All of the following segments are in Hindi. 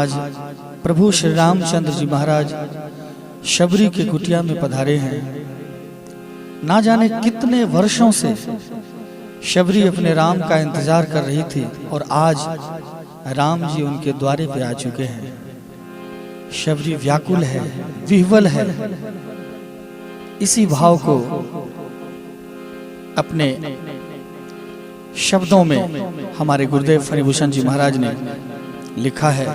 आज प्रभु श्री रामचंद्र जी महाराज शबरी के कुटिया में पधारे हैं। ना जाने कितने वर्षों से शबरी अपने राम का इंतजार कर रही थी और आज राम जी उनके द्वारे पे आ चुके हैं। शबरी व्याकुल है, विह्वल है। इसी भाव को अपने शब्दों में हमारे गुरुदेव फणिभूषण जी महाराज ने लिखा है।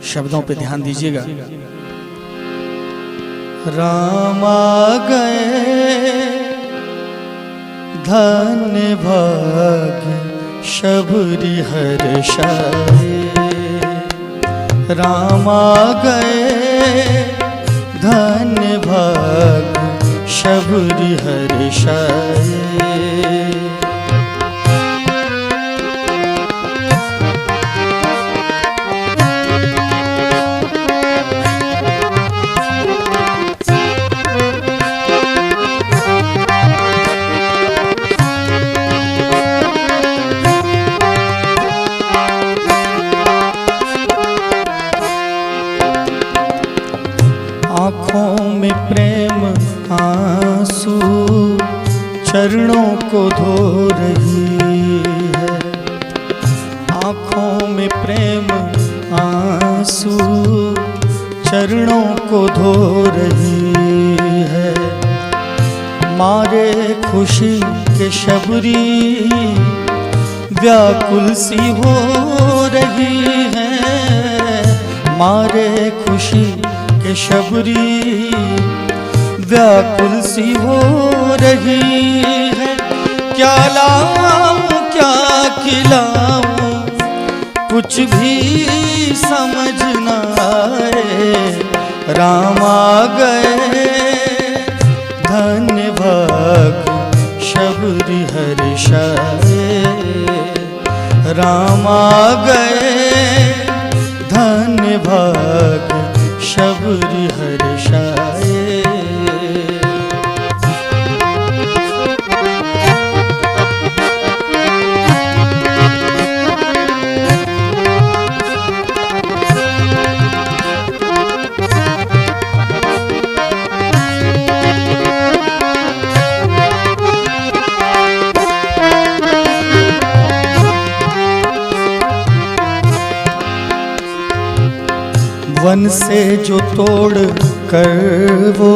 शब्दों पे ध्यान दीजिएगा। राम आ गए धन्य भाग्य शबरी हर्षाए। राम आ गए धन्य भाग्य शबरी हर्षाए। आँखों में प्रेम आंसू चरणों को धो रही है। आँखों में प्रेम आंसू चरणों को धो रही है। मारे खुशी के शबरी व्याकुल सी हो रही है। मारे खुशी के शबरी व्याकुल सी हो रही है। क्या लाऊं क्या खिलाऊं कुछ भी समझ न आए। राम आ गए धन्य भाग्य शबरी हर्षाए। राम आ गए धन्य भाग्य शबरी हर्षाए। वन से जो तोड़ कर वो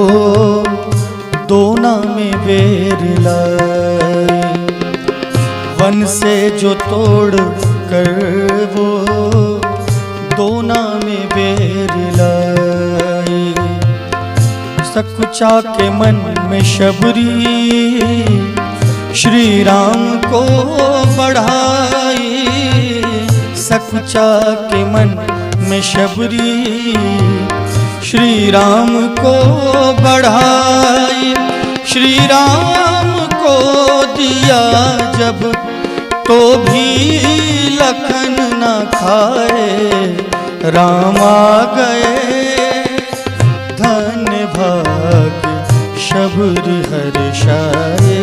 दोना में बेर लाई। वन से जो तोड़ कर वो दोना में बेर लाई। सकुचा के मन में शबरी श्री राम को बढ़ाई। सकुचा के मन में शबरी श्री राम को बढ़ाई। श्री राम को दिया जब तो भी लखन न खाए। राम आ गए धन्य भाग्य शबरी हर्षाए।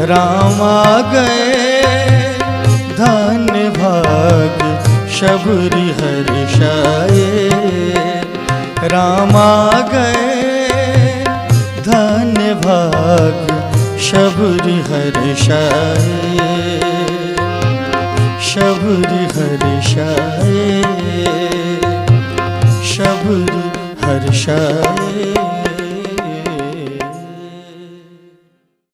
राम आ गए धन्य भाग्य शबरी हर्षाए। राम आ गए धन्य भाग्य शबरी हर्षाए। शबरी हर्षाए, शबरी हर्षाए।